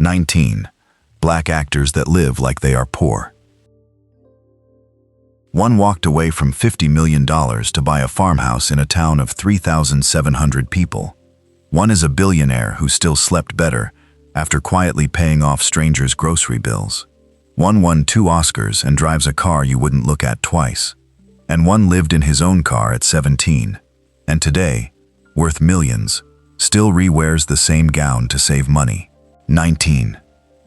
19. Black actors that live like they are poor. One walked away from $50 million to buy a farmhouse in a town of 3,700 people. One is a billionaire who still slept better after quietly paying off strangers' grocery bills. One won 2 Oscars and drives a car you wouldn't look at twice. And one lived in his own car at 17. And today, worth millions, still re-wears the same gown to save money. 19.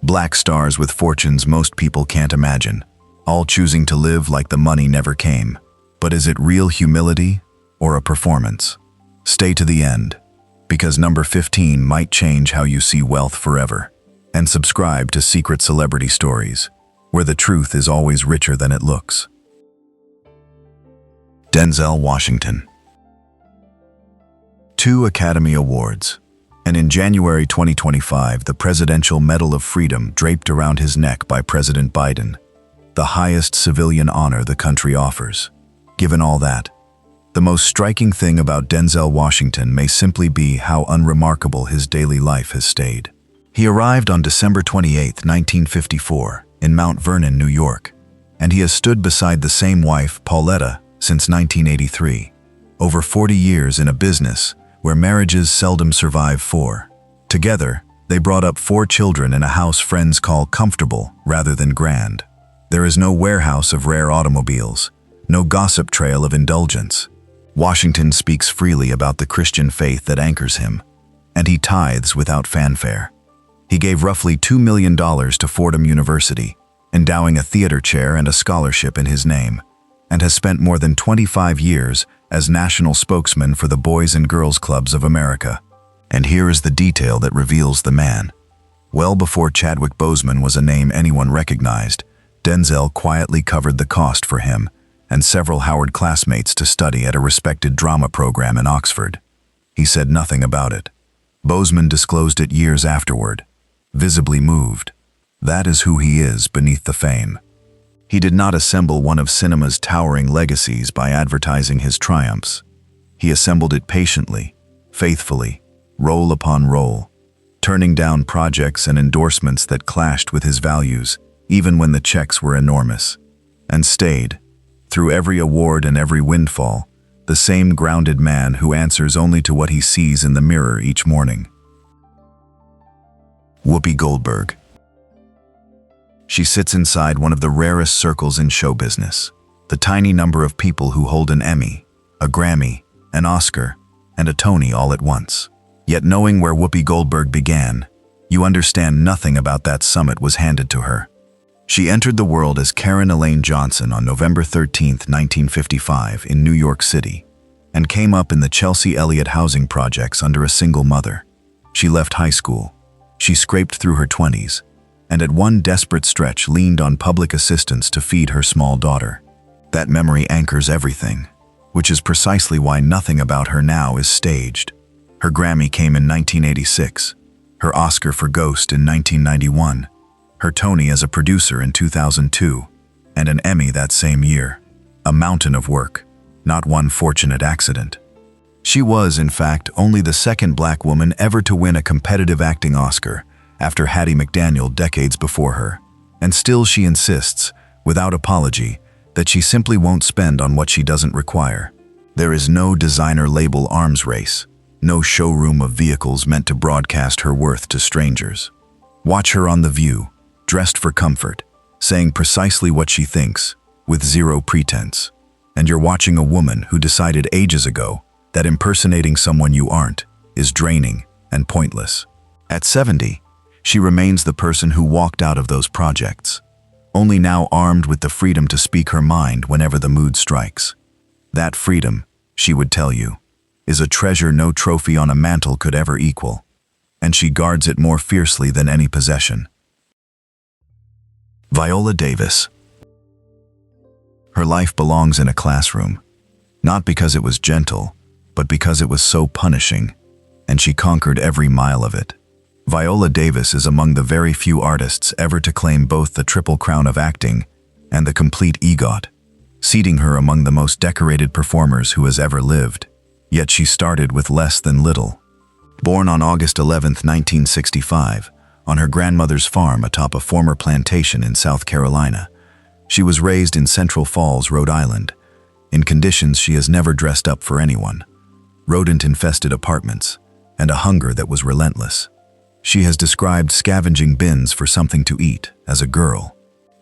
Black stars with fortunes most people can't imagine, all choosing to live like the money never came. But is it real humility or a performance? Stay to the end, because number 15 might change how you see wealth forever. And subscribe to Secret Celebrity Stories, where the truth is always richer than it looks. Denzel Washington. 2 Academy Awards. And in January 2025, the Presidential Medal of Freedom draped around his neck by President Biden, the highest civilian honor the country offers. Given all that, the most striking thing about Denzel Washington may simply be how unremarkable his daily life has stayed. He arrived on December 28, 1954, in Mount Vernon, New York, and he has stood beside the same wife, Pauletta, since 1983. Over 40 years in a business where marriages seldom survive 4. Together, they brought up 4 children in a house friends call comfortable rather than grand. There is no warehouse of rare automobiles, no gossip trail of indulgence. Washington speaks freely about the Christian faith that anchors him, and he tithes without fanfare. He gave roughly $2 million to Fordham University, endowing a theater chair and a scholarship in his name, and has spent more than 25 years as national spokesman for the Boys and Girls Clubs of America. And here is the detail that reveals the man. Well before Chadwick Boseman was a name anyone recognized, Denzel quietly covered the cost for him and several Howard classmates to study at a respected drama program in Oxford. He said nothing about it. Boseman disclosed it years afterward, visibly moved. That is who he is beneath the fame. He did not assemble one of cinema's towering legacies by advertising his triumphs. He assembled it patiently, faithfully, role upon role, turning down projects and endorsements that clashed with his values, even when the checks were enormous, and stayed, through every award and every windfall, the same grounded man who answers only to what he sees in the mirror each morning. Whoopi Goldberg. She sits inside one of the rarest circles in show business, the tiny number of people who hold an Emmy, a Grammy, an Oscar, and a Tony all at once. Yet knowing where Whoopi Goldberg began, you understand nothing about that summit was handed to her. She entered the world as Karen Elaine Johnson on November 13, 1955 in New York City, and came up in the Chelsea Elliott housing projects under a single mother. She left high school. She scraped through her 20s, and at one desperate stretch leaned on public assistance to feed her small daughter. That memory anchors everything, which is precisely why nothing about her now is staged. Her Grammy came in 1986, her Oscar for Ghost in 1991, her Tony as a producer in 2002, and an Emmy that same year. A mountain of work, not one fortunate accident. She was, in fact, only the second black woman ever to win a competitive acting Oscar, after Hattie McDaniel decades before her. And still she insists, without apology, that she simply won't spend on what she doesn't require. There is no designer label arms race, no showroom of vehicles meant to broadcast her worth to strangers. Watch her on The View, dressed for comfort, saying precisely what she thinks, with zero pretense. And you're watching a woman who decided ages ago that impersonating someone you aren't is draining and pointless. At 70, she remains the person who walked out of those projects, only now armed with the freedom to speak her mind whenever the mood strikes. That freedom, she would tell you, is a treasure no trophy on a mantle could ever equal, and she guards it more fiercely than any possession. Viola Davis. Her life belongs in a classroom, not because it was gentle, but because it was so punishing, and she conquered every mile of it. Viola Davis is among the very few artists ever to claim both the triple crown of acting and the complete EGOT, seating her among the most decorated performers who has ever lived. Yet she started with less than little. Born on August 11, 1965, on her grandmother's farm atop a former plantation in South Carolina. She was raised in Central Falls, Rhode Island, in conditions she has never dressed up for anyone. Rodent-infested apartments, and a hunger that was relentless. She has described scavenging bins for something to eat as a girl.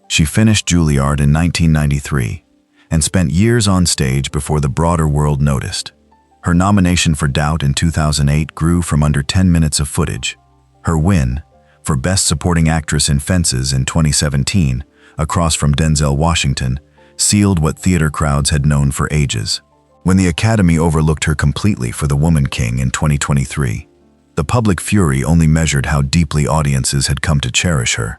She finished Juilliard in 1993 and spent years on stage before the broader world noticed. Her nomination for Doubt in 2008 grew from under 10 minutes of footage. Her win for Best Supporting Actress in Fences in 2017, across from Denzel Washington, sealed what theater crowds had known for ages. When the Academy overlooked her completely for The Woman King in 2023, the public fury only measured how deeply audiences had come to cherish her.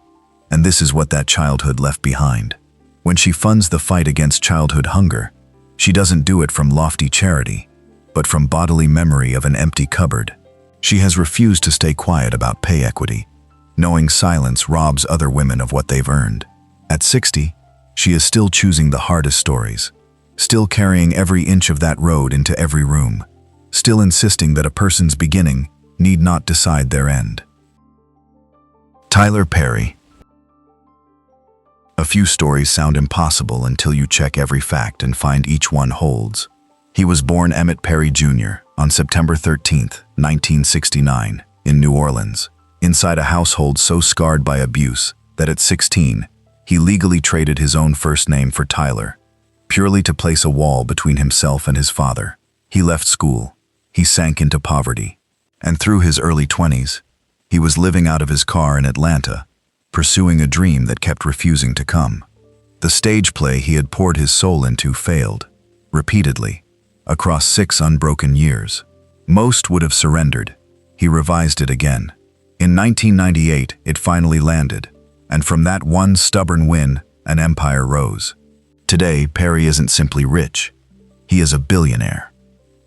And this is what that childhood left behind. When she funds the fight against childhood hunger, she doesn't do it from lofty charity, but from bodily memory of an empty cupboard. She has refused to stay quiet about pay equity, knowing silence robs other women of what they've earned. At 60, she is still choosing the hardest stories, still carrying every inch of that road into every room, still insisting that a person's beginning need not decide their end. Tyler Perry. A few stories sound impossible until you check every fact and find each one holds. He was born Emmett Perry Jr. on September 13, 1969, in New Orleans, inside a household so scarred by abuse that at 16, he legally traded his own first name for Tyler, purely to place a wall between himself and his father. He left school, he sank into poverty, and through his early 20s, he was living out of his car in Atlanta, pursuing a dream that kept refusing to come. The stage play he had poured his soul into failed, repeatedly, across 6 unbroken years. Most would have surrendered. He revised it again. In 1998, it finally landed, and from that one stubborn win, an empire rose. Today, Perry isn't simply rich. He is a billionaire.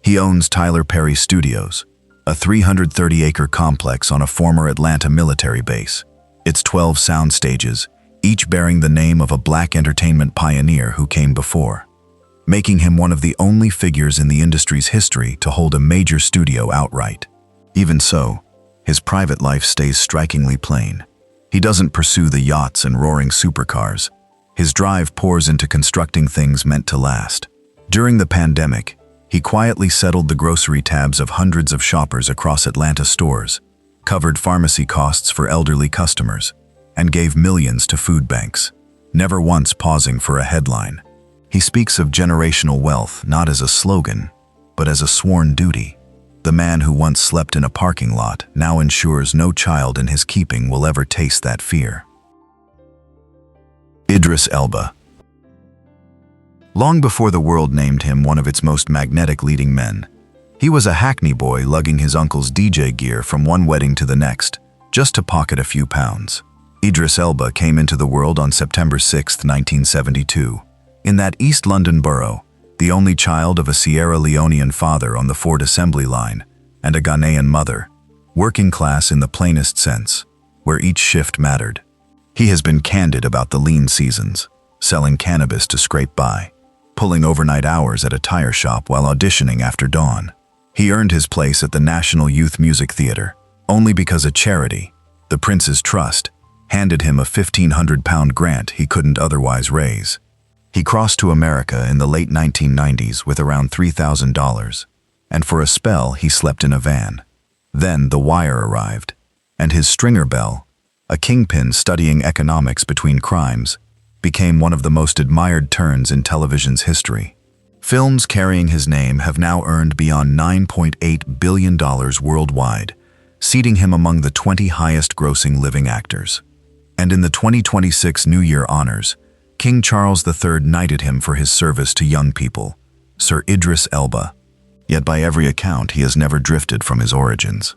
He owns Tyler Perry Studios, a 330-acre complex on a former Atlanta military base. Its 12 sound stages, each bearing the name of a black entertainment pioneer who came before, making him one of the only figures in the industry's history to hold a major studio outright. Even so, his private life stays strikingly plain. He doesn't pursue the yachts and roaring supercars. His drive pours into constructing things meant to last. During the pandemic, he quietly settled the grocery tabs of hundreds of shoppers across Atlanta stores, covered pharmacy costs for elderly customers, and gave millions to food banks, never once pausing for a headline. He speaks of generational wealth not as a slogan, but as a sworn duty. The man who once slept in a parking lot now ensures no child in his keeping will ever taste that fear. Idris Elba. Long before the world named him one of its most magnetic leading men, he was a Hackney boy lugging his uncle's DJ gear from one wedding to the next, just to pocket a few pounds. Idris Elba came into the world on September 6, 1972, in that East London borough, the only child of a Sierra Leonean father on the Ford assembly line and a Ghanaian mother, working class in the plainest sense, where each shift mattered. He has been candid about the lean seasons, selling cannabis to scrape by, pulling overnight hours at a tire shop while auditioning after dawn. He earned his place at the National Youth Music Theatre only because a charity, the Prince's Trust, handed him a £1,500 grant he couldn't otherwise raise. He crossed to America in the late 1990s with around $3,000, and for a spell he slept in a van. Then The Wire arrived, and his stringer bell, a kingpin studying economics between crimes, became one of the most admired turns in television's history. Films carrying his name have now earned beyond $9.8 billion worldwide, seating him among the 20 highest-grossing living actors. And in the 2026 New Year honors, King Charles III knighted him for his service to young people, Sir Idris Elba. Yet by every account, he has never drifted from his origins.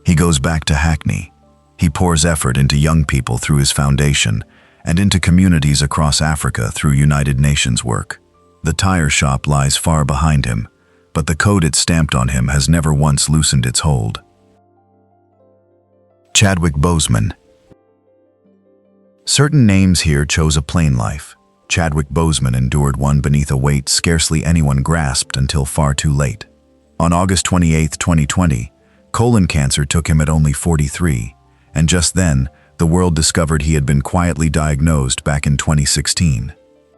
He goes back to Hackney. He pours effort into young people through his foundation and into communities across Africa through United Nations work. The tire shop lies far behind him, but the code it stamped on him has never once loosened its hold. Chadwick Boseman. Certain names here chose a plain life. Chadwick Boseman endured one beneath a weight scarcely anyone grasped until far too late. On August 28, 2020, colon cancer took him at only 43, and just then, the world discovered he had been quietly diagnosed back in 2016.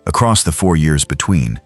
Across the 4 years between,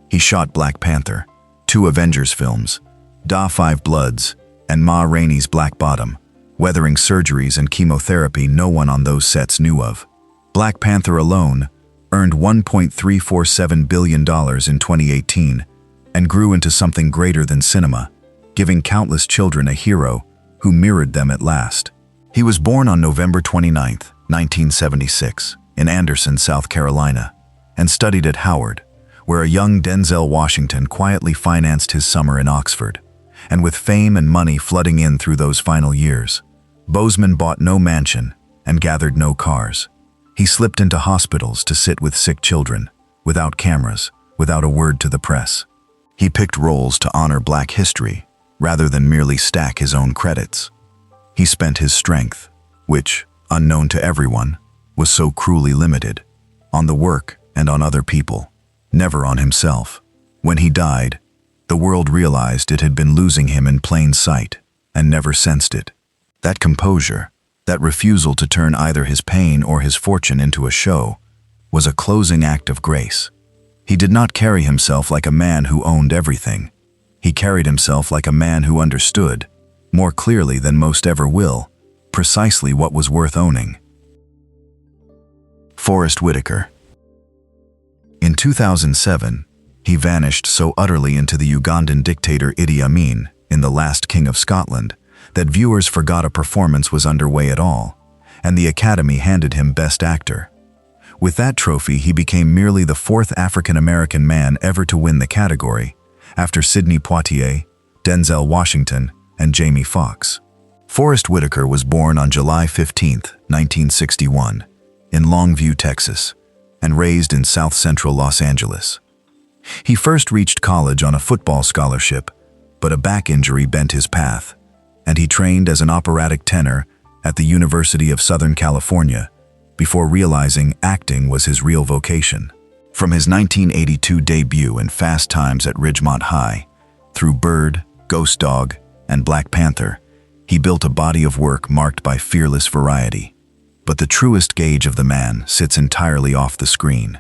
he shot Black Panther, 2 Avengers films, Da 5 Bloods, and Ma Rainey's Black Bottom, weathering surgeries and chemotherapy no one on those sets knew of. Black Panther alone earned $1.347 billion in 2018 and grew into something greater than cinema, giving countless children a hero who mirrored them at last. He was born on November 29, 1976, in Anderson, South Carolina, and studied at Howard, where a young Denzel Washington quietly financed his summer in Oxford. And with fame and money flooding in through those final years, Boseman bought no mansion and gathered no cars. He slipped into hospitals to sit with sick children, without cameras, without a word to the press. He picked roles to honor Black history, rather than merely stack his own credits. He spent his strength, which, unknown to everyone, was so cruelly limited, on the work and on other people, never on himself. When he died, the world realized it had been losing him in plain sight and never sensed it. That composure, that refusal to turn either his pain or his fortune into a show, was a closing act of grace. He did not carry himself like a man who owned everything. He carried himself like a man who understood, more clearly than most ever will, precisely what was worth owning. Forrest Whitaker. In 2007, he vanished so utterly into the Ugandan dictator Idi Amin in The Last King of Scotland that viewers forgot a performance was underway at all, and the Academy handed him Best Actor. With that trophy, he became merely the 4th African-American man ever to win the category, after Sidney Poitier, Denzel Washington, and Jamie Foxx. Forrest Whitaker was born on July 15, 1961, in Longview, Texas, and raised in South Central Los Angeles. He first reached college on a football scholarship, but a back injury bent his path, and he trained as an operatic tenor at the University of Southern California before realizing acting was his real vocation. From his 1982 debut in Fast Times at Ridgemont High, through Bird, Ghost Dog, and Black Panther, he built a body of work marked by fearless variety. But the truest gauge of the man sits entirely off the screen.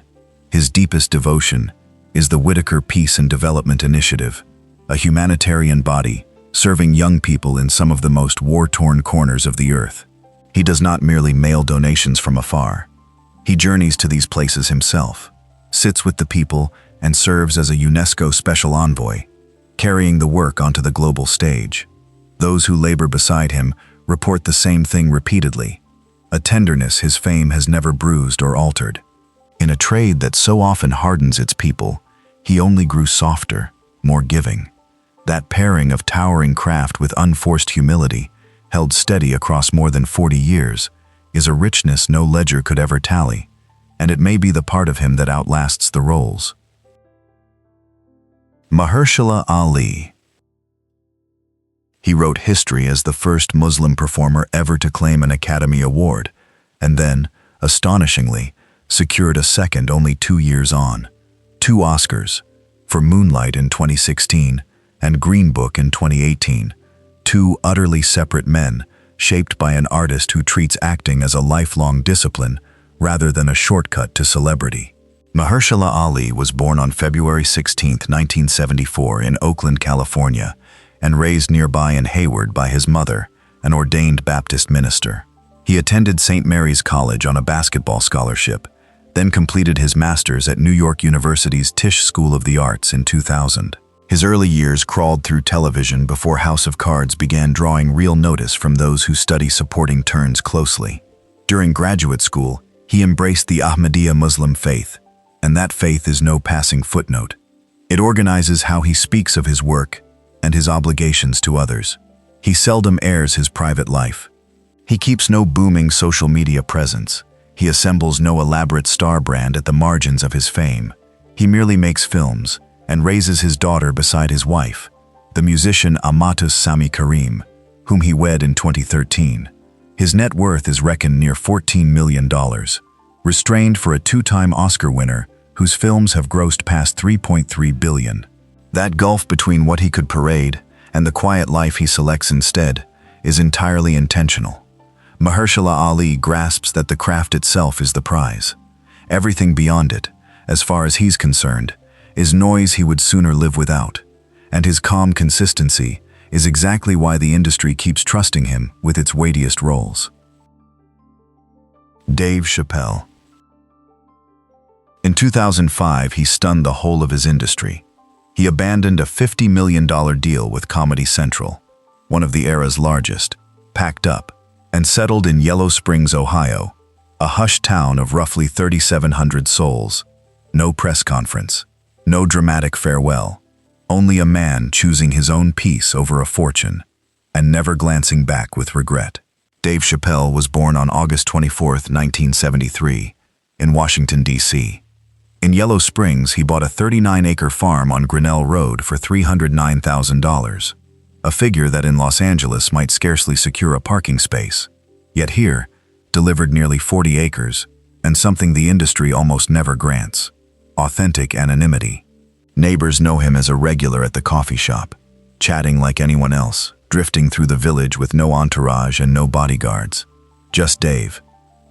His deepest devotion is the Whitaker Peace and Development Initiative, a humanitarian body serving young people in some of the most war-torn corners of the earth. He does not merely mail donations from afar. He journeys to these places himself, sits with the people, and serves as a UNESCO special envoy, carrying the work onto the global stage. Those who labor beside him report the same thing repeatedly, a tenderness his fame has never bruised or altered. In a trade that so often hardens its people, he only grew softer, more giving. That pairing of towering craft with unforced humility, held steady across more than 40 years, is a richness no ledger could ever tally, and it may be the part of him that outlasts the roles. Mahershala Ali. He wrote history as the first Muslim performer ever to claim an Academy Award, and then, astonishingly, secured a second only 2 years on. 2 Oscars, for Moonlight in 2016 and Green Book in 2018, 2 utterly separate men, shaped by an artist who treats acting as a lifelong discipline rather than a shortcut to celebrity. Mahershala Ali was born on February 16, 1974 in Oakland, California, and raised nearby in Hayward by his mother, an ordained Baptist minister. He attended St. Mary's College on a basketball scholarship, then completed his master's at New York University's Tisch School of the Arts in 2000. His early years crawled through television before House of Cards began drawing real notice from those who study supporting turns closely. During graduate school, he embraced the Ahmadiyya Muslim faith, and that faith is no passing footnote. It organizes how he speaks of his work and his obligations to others. He seldom airs his private life. He keeps no booming social media presence. He assembles no elaborate star brand at the margins of his fame. He merely makes films and raises his daughter beside his wife, the musician Amatus Sami Karim, whom he wed in 2013. His net worth is reckoned near $14 million, restrained for a 2-time Oscar winner whose films have grossed past $3.3 billion. That gulf between what he could parade and the quiet life he selects instead is entirely intentional. Mahershala Ali grasps that the craft itself is the prize. Everything beyond it, as far as he's concerned, is noise he would sooner live without. And his calm consistency is exactly why the industry keeps trusting him with its weightiest roles. Dave Chappelle. In 2005, he stunned the whole of his industry. He abandoned a $50 million deal with Comedy Central, one of the era's largest, packed up, and settled in Yellow Springs, Ohio, a hushed town of roughly 3,700 souls. No press conference, no dramatic farewell, only a man choosing his own peace over a fortune, and never glancing back with regret. Dave Chappelle was born on August 24, 1973, in Washington, D.C. In Yellow Springs, he bought a 39-acre farm on Grinnell Road for $309,000, a figure that in Los Angeles might scarcely secure a parking space. Yet here, delivered nearly 40 acres, and something the industry almost never grants: authentic anonymity. Neighbors know him as a regular at the coffee shop, chatting like anyone else, drifting through the village with no entourage and no bodyguards. Just Dave.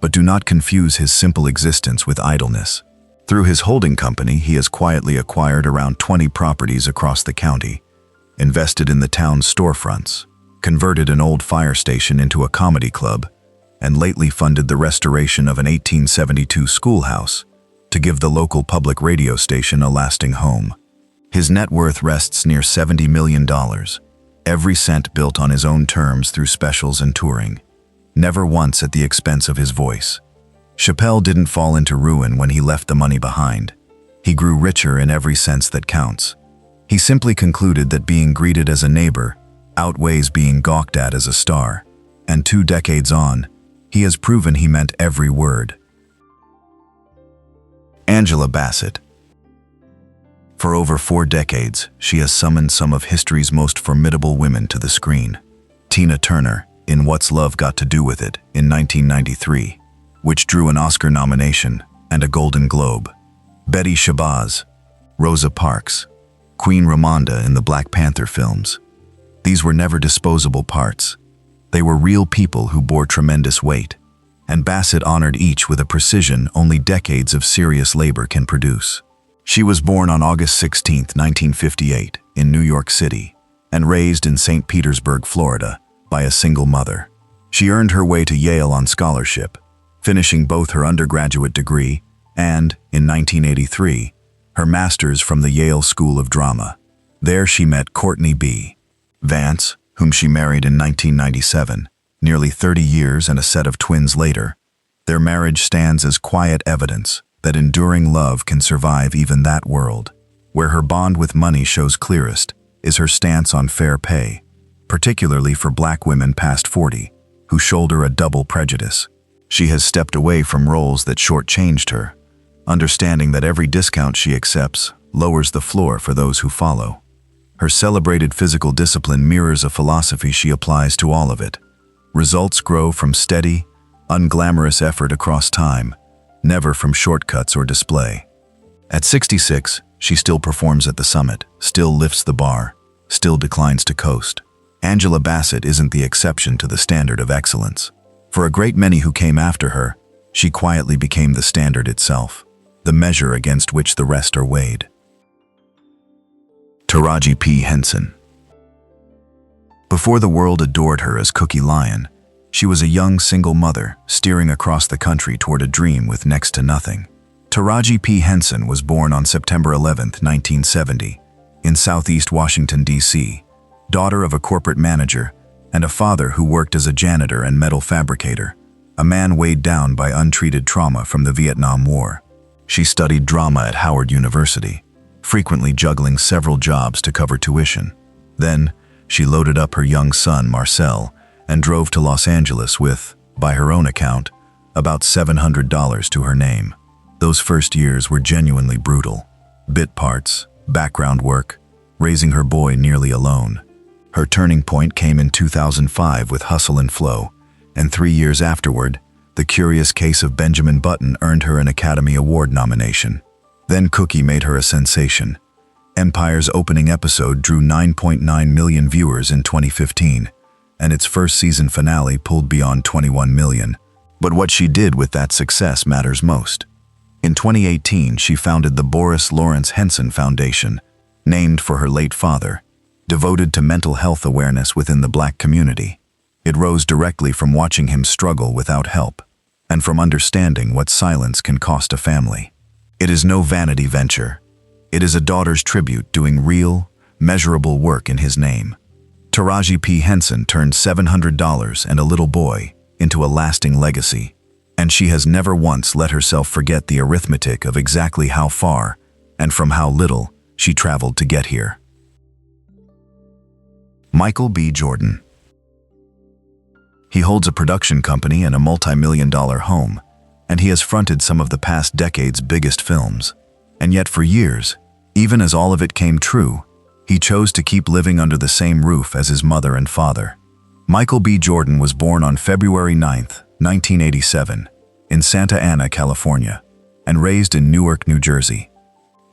But do not confuse his simple existence with idleness. Through his holding company, he has quietly acquired around 20 properties across the county, invested in the town's storefronts, converted an old fire station into a comedy club, and lately funded the restoration of an 1872 schoolhouse to give the local public radio station a lasting home. His net worth rests near $70 million, every cent built on his own terms through specials and touring, never once at the expense of his voice. Chappelle didn't fall into ruin when he left the money behind. He grew richer in every sense that counts. He simply concluded that being greeted as a neighbor outweighs being gawked at as a star, and 2 decades on, he has proven he meant every word. Angela Bassett. For over 4 decades, she has summoned some of history's most formidable women to the screen. Tina Turner, in What's Love Got to Do With It, in 1993, which drew an Oscar nomination and a Golden Globe. Betty Shabazz, Rosa Parks, Queen Ramonda in the Black Panther films. These were never disposable parts. They were real people who bore tremendous weight, and Bassett honored each with a precision only decades of serious labor can produce. She was born on August 16, 1958, in New York City, and raised in St. Petersburg, Florida, by a single mother. She earned her way to Yale on scholarship, finishing both her undergraduate degree and, in 1983, her master's from the Yale School of Drama. There she met Courtney B. Vance, whom she married in 1997, nearly 30 years and a set of twins later. Their marriage stands as quiet evidence that enduring love can survive even that world. Where her bond with money shows clearest is her stance on fair pay, particularly for Black women past 40, who shoulder a double prejudice. She has stepped away from roles that shortchanged her, understanding that every discount she accepts lowers the floor for those who follow. Her celebrated physical discipline mirrors a philosophy she applies to all of it. Results grow from steady, unglamorous effort across time, never from shortcuts or display. At 66, she still performs at the summit, still lifts the bar, still declines to coast. Angela Bassett isn't the exception to the standard of excellence. For a great many who came after her, she quietly became the standard itself, the measure against which the rest are weighed. Taraji P. Henson. Before the world adored her as Cookie Lion, she was a young single mother steering across the country toward a dream with next to nothing. Taraji P. Henson was born on September 11, 1970, in Southeast Washington, D.C., daughter of a corporate manager and a father who worked as a janitor and metal fabricator, a man weighed down by untreated trauma from the Vietnam War. She studied drama at Howard University, frequently juggling several jobs to cover tuition. Then, she loaded up her young son, Marcel, and drove to Los Angeles with, by her own account, about $700 to her name. Those first years were genuinely brutal. Bit parts, background work, raising her boy nearly alone. Her turning point came in 2005 with Hustle and Flow, and 3 years afterward, The Curious Case of Benjamin Button earned her an Academy Award nomination. Then Cookie made her a sensation. Empire's opening episode drew 9.9 million viewers in 2015, and its first season finale pulled beyond 21 million. But what she did with that success matters most. In 2018, she founded the Boris Lawrence Henson Foundation, named for her late father, devoted to mental health awareness within the Black community. It rose directly from watching him struggle without help, and from understanding what silence can cost a family. It is no vanity venture. It is a daughter's tribute doing real, measurable work in his name. Taraji P. Henson turned $700 and a little boy into a lasting legacy, and she has never once let herself forget the arithmetic of exactly how far and from how little she traveled to get here. Michael B. Jordan. He holds a production company and a multi-million-dollar home, and he has fronted some of the past decade's biggest films. And yet for years, even as all of it came true, he chose to keep living under the same roof as his mother and father. Michael B. Jordan was born on February 9, 1987, in Santa Ana, California, and raised in Newark, New Jersey.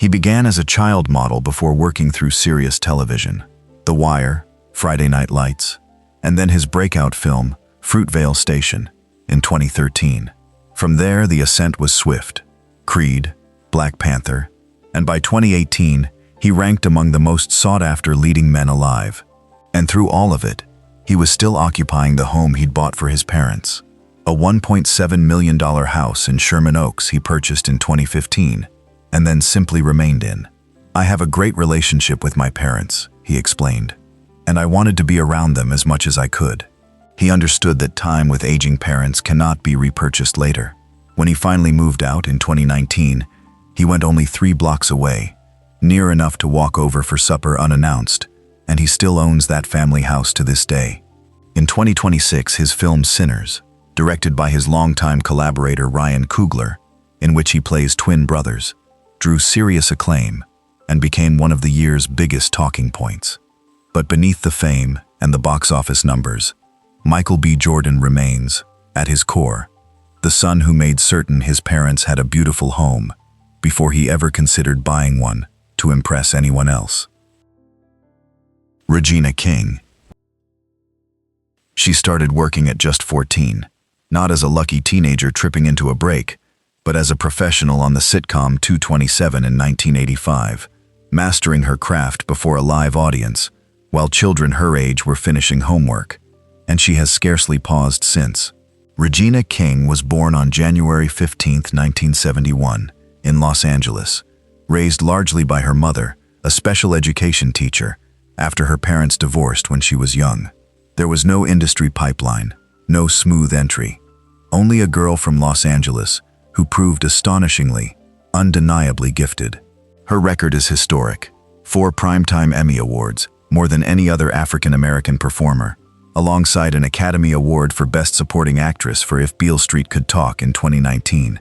He began as a child model before working through serious television, The Wire, Friday Night Lights, and then his breakout film, Fruitvale Station, in 2013. From there, the ascent was swift. Creed, Black Panther, and by 2018, he ranked among the most sought-after leading men alive. And through all of it, he was still occupying the home he'd bought for his parents, a $1.7 million house in Sherman Oaks he purchased in 2015, and then simply remained in. "I have a great relationship with my parents," he explained, "and I wanted to be around them as much as I could." He understood that time with aging parents cannot be repurchased later. When he finally moved out in 2019, he went only 3 blocks away, near enough to walk over for supper unannounced, and he still owns that family house to this day. In 2026, his film Sinners, directed by his longtime collaborator Ryan Coogler, in which he plays twin brothers, drew serious acclaim and became one of the year's biggest talking points. But beneath the fame and the box office numbers, Michael B. Jordan remains, at his core, the son who made certain his parents had a beautiful home before he ever considered buying one to impress anyone else. Regina King. She started working at just 14, not as a lucky teenager tripping into a break, but as a professional on the sitcom 227 in 1985, mastering her craft before a live audience, while children her age were finishing homework, and she has scarcely paused since. Regina King was born on January 15, 1971, in Los Angeles, raised largely by her mother, a special education teacher, after her parents divorced when she was young. There was no industry pipeline, no smooth entry, only a girl from Los Angeles who proved astonishingly, undeniably gifted. Her record is historic: 4 Primetime Emmy Awards, more than any other African-American performer, alongside an Academy Award for Best Supporting Actress for If Beale Street Could Talk in 2019.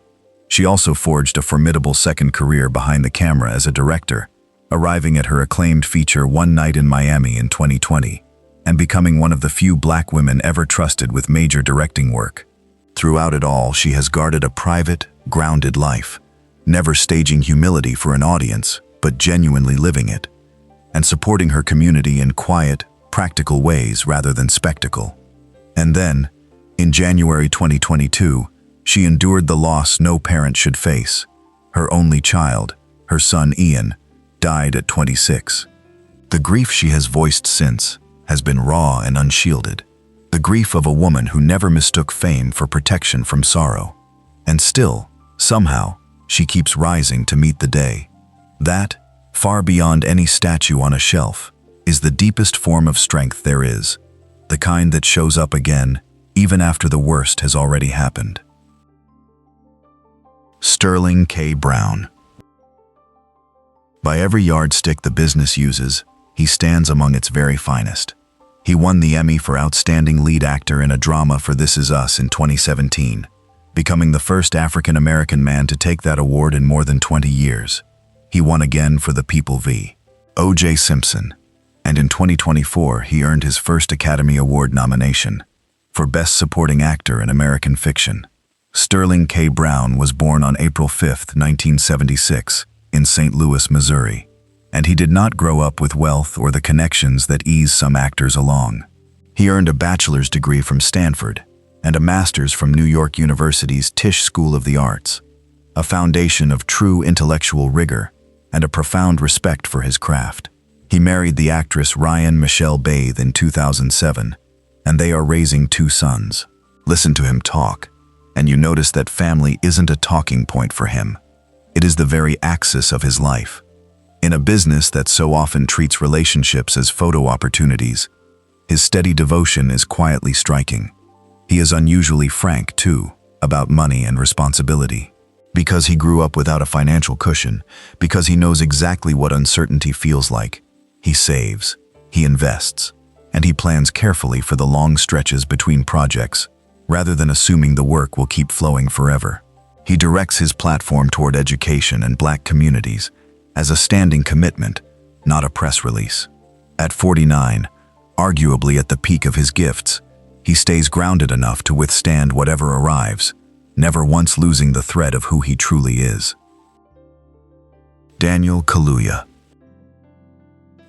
She also forged a formidable second career behind the camera as a director, arriving at her acclaimed feature One Night in Miami in 2020, and becoming one of the few Black women ever trusted with major directing work. Throughout it all, she has guarded a private, grounded life, never staging humility for an audience, but genuinely living it, and supporting her community in quiet, practical ways rather than spectacle. And then, in January 2022, she endured the loss no parent should face. Her only child, her son Ian, died at 26. The grief she has voiced since has been raw and unshielded. The grief of a woman who never mistook fame for protection from sorrow. And still, somehow, she keeps rising to meet the day. That, far beyond any statue on a shelf, is the deepest form of strength there is, the kind that shows up again even after the worst has already happened. Sterling K. Brown. By every yardstick the business uses, he stands among its very finest. He won the Emmy for Outstanding Lead Actor in a Drama for This Is Us in 2017, becoming the first African-American man to take that award in more than 20 years. He won again for The People v. O.J. Simpson, and in 2024 he earned his first Academy Award nomination for Best Supporting Actor in American Fiction. Sterling K. Brown was born on April 5, 1976, in St. Louis, Missouri, and he did not grow up with wealth or the connections that ease some actors along. He earned a bachelor's degree from Stanford and a master's from New York University's Tisch School of the Arts, a foundation of true intellectual rigor and a profound respect for his craft. He married the actress Ryan Michelle Bathe in 2007, and they are raising 2 sons. Listen to him talk, and you notice that family isn't a talking point for him. It is the very axis of his life. In a business that so often treats relationships as photo opportunities, his steady devotion is quietly striking. He is unusually frank, too, about money and responsibility. Because he grew up without a financial cushion, because he knows exactly what uncertainty feels like, he saves, he invests, and he plans carefully for the long stretches between projects, rather than assuming the work will keep flowing forever. He directs his platform toward education and Black communities as a standing commitment, not a press release. At 49, arguably at the peak of his gifts, he stays grounded enough to withstand whatever arrives, never once losing the thread of who he truly is. Daniel Kaluuya.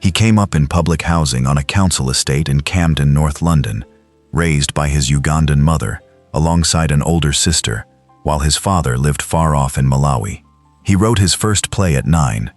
He came up in public housing on a council estate in Camden, North London, raised by his Ugandan mother, alongside an older sister, while his father lived far off in Malawi. He wrote his first play at 9.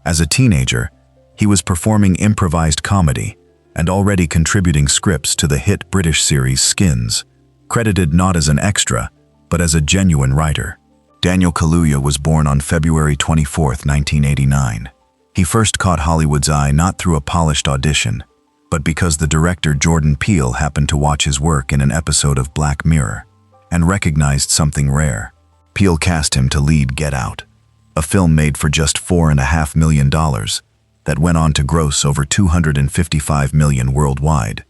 As a teenager, he was performing improvised comedy and already contributing scripts to the hit British series Skins, credited not as an extra, but as a genuine writer. Daniel Kaluuya was born on February 24, 1989. He first caught Hollywood's eye not through a polished audition, but because the director Jordan Peele happened to watch his work in an episode of Black Mirror and recognized something rare. Peele cast him to lead Get Out, a film made for just $4.5 million that went on to gross over $255 million worldwide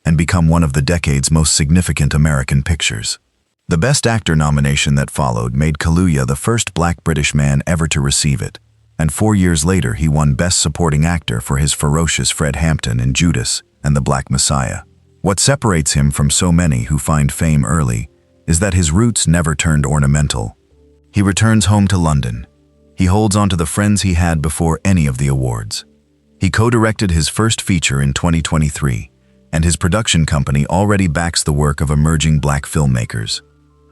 and become one of the decade's most significant American pictures. The Best Actor nomination that followed made Kaluuya the first Black British man ever to receive it, and 4 years later he won Best Supporting Actor for his ferocious Fred Hampton in Judas and the Black Messiah. What separates him from so many who find fame early is that his roots never turned ornamental. He returns home to London. He holds on to the friends he had before any of the awards. He co-directed his first feature in 2023, and his production company already backs the work of emerging Black filmmakers.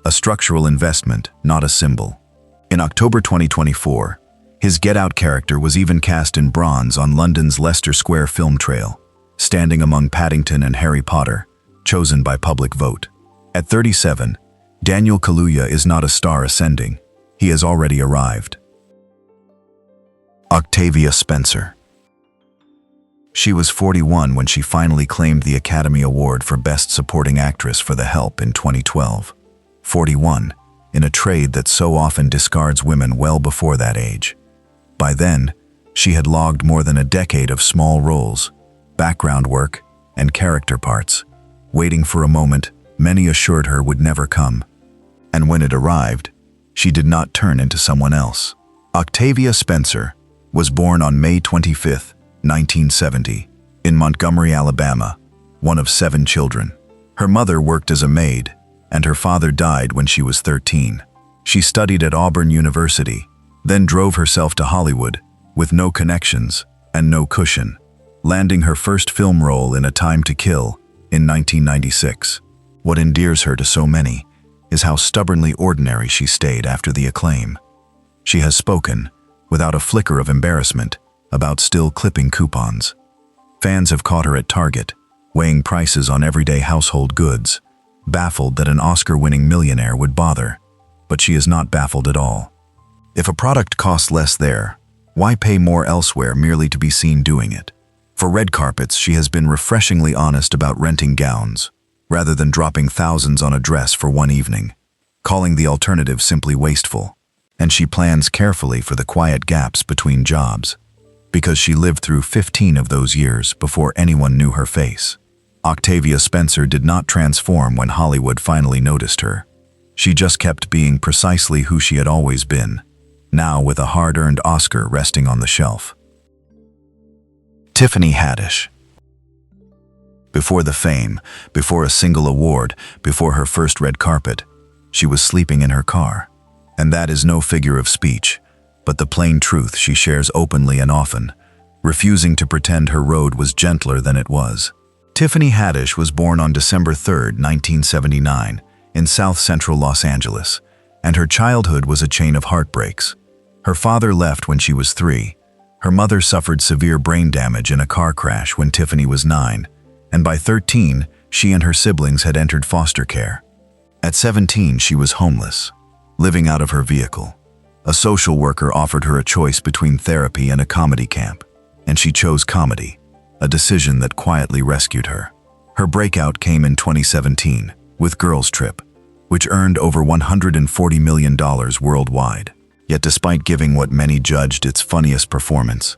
A structural investment, not a symbol. In October 2024, his Get Out character was even cast in bronze on London's Leicester Square film trail, standing among Paddington and Harry Potter, chosen by public vote. At 37, Daniel Kaluuya is not a star ascending. He has already arrived. Octavia Spencer. She was 41 when she finally claimed the Academy Award for Best Supporting Actress for The Help in 2012. 41, in a trade that so often discards women well before that age. By then, she had logged more than a decade of small roles, background work, and character parts, waiting for a moment many assured her would never come. And when it arrived, she did not turn into someone else. Octavia Spencer was born on May 25, 1970, in Montgomery, Alabama, one of 7 children. Her mother worked as a maid, and her father died when she was 13. She studied at Auburn University, then drove herself to Hollywood with no connections and no cushion, landing her first film role in A Time to Kill in 1996. What endears her to so many is how stubbornly ordinary she stayed after the acclaim. She has spoken, without a flicker of embarrassment, about still clipping coupons. Fans have caught her at Target, weighing prices on everyday household goods, baffled that an Oscar-winning millionaire would bother. But she is not baffled at all. If a product costs less there, why pay more elsewhere merely to be seen doing it? For red carpets, she has been refreshingly honest about renting gowns, rather than dropping thousands on a dress for one evening, calling the alternative simply wasteful. And she plans carefully for the quiet gaps between jobs, because she lived through 15 of those years before anyone knew her face. Octavia Spencer did not transform when Hollywood finally noticed her. She just kept being precisely who she had always been, now with a hard-earned Oscar resting on the shelf. Tiffany Haddish. Before the fame, before a single award, before her first red carpet, she was sleeping in her car. And that is no figure of speech, but the plain truth she shares openly and often, refusing to pretend her road was gentler than it was. Tiffany Haddish was born on December 3, 1979, in south-central Los Angeles, and her childhood was a chain of heartbreaks. Her father left when she was 3. Her mother suffered severe brain damage in a car crash when Tiffany was 9, and by 13, she and her siblings had entered foster care. At 17, she was homeless, living out of her vehicle. A social worker offered her a choice between therapy and a comedy camp, and she chose comedy, a decision that quietly rescued her. Her breakout came in 2017 with Girls Trip, which earned over $140 million worldwide. Yet despite giving what many judged its funniest performance,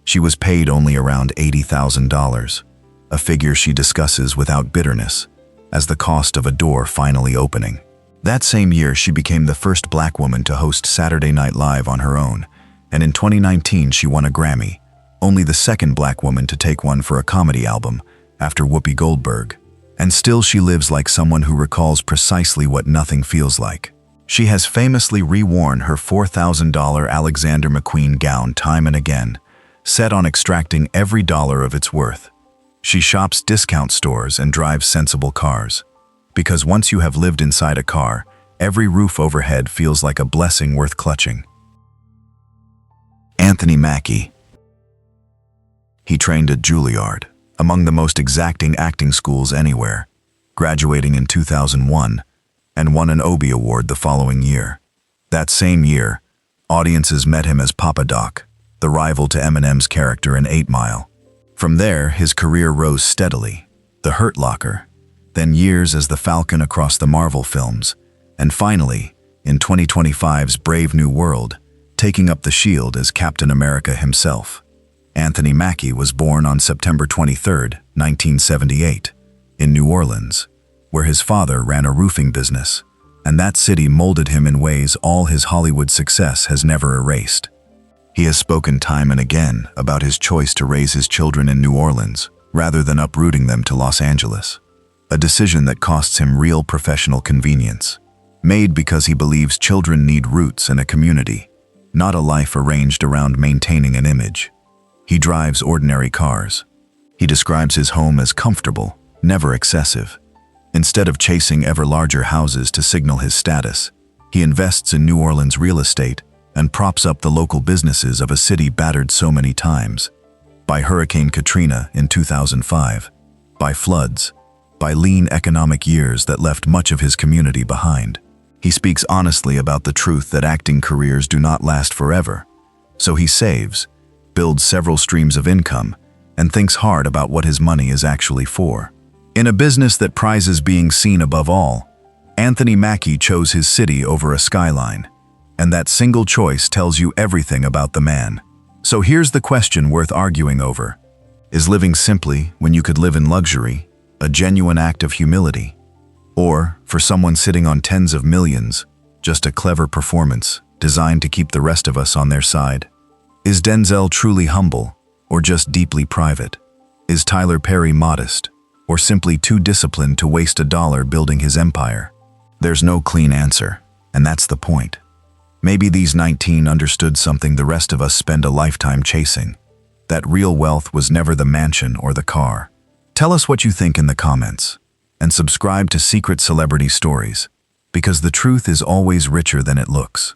she was paid only around $80,000, a figure she discusses without bitterness, as the cost of a door finally opening. That same year, she became the first Black woman to host Saturday Night Live on her own, and in 2019 she won a Grammy, only the second Black woman to take one for a comedy album, after Whoopi Goldberg. And still she lives like someone who recalls precisely what nothing feels like. She has famously reworn her $4,000 Alexander McQueen gown time and again, set on extracting every dollar of its worth. She shops discount stores and drives sensible cars. Because once you have lived inside a car, every roof overhead feels like a blessing worth clutching. Anthony Mackie. He trained at Juilliard, among the most exacting acting schools anywhere, graduating in 2001, and won an Obie Award the following year. That same year, audiences met him as Papa Doc, the rival to Eminem's character in 8 Mile. From there, his career rose steadily. The Hurt Locker, then years as the Falcon across the Marvel films, and finally, in 2025's Brave New World, taking up the shield as Captain America himself. Anthony Mackie was born on September 23, 1978, in New Orleans, where his father ran a roofing business, and that city molded him in ways all his Hollywood success has never erased. He has spoken time and again about his choice to raise his children in New Orleans rather than uprooting them to Los Angeles, a decision that costs him real professional convenience, made because he believes children need roots and a community, not a life arranged around maintaining an image. He drives ordinary cars. He describes his home as comfortable, never excessive. Instead of chasing ever larger houses to signal his status, he invests in New Orleans real estate and props up the local businesses of a city battered so many times. By Hurricane Katrina in 2005, by floods, by lean economic years that left much of his community behind. He speaks honestly about the truth that acting careers do not last forever. So he saves, builds several streams of income, and thinks hard about what his money is actually for. In a business that prizes being seen above all, Anthony Mackie chose his city over a skyline, and that single choice tells you everything about the man. So here's the question worth arguing over. Is living simply when you could live in luxury a genuine act of humility? Or, for someone sitting on tens of millions, just a clever performance designed to keep the rest of us on their side? Is Denzel truly humble, or just deeply private? Is Tyler Perry modest, or simply too disciplined to waste $1 building his empire? There's no clean answer, and that's the point. Maybe these 19 understood something the rest of us spend a lifetime chasing. That real wealth was never the mansion or the car. Tell us what you think in the comments, and subscribe to Secret Celebrity Stories, because the truth is always richer than it looks.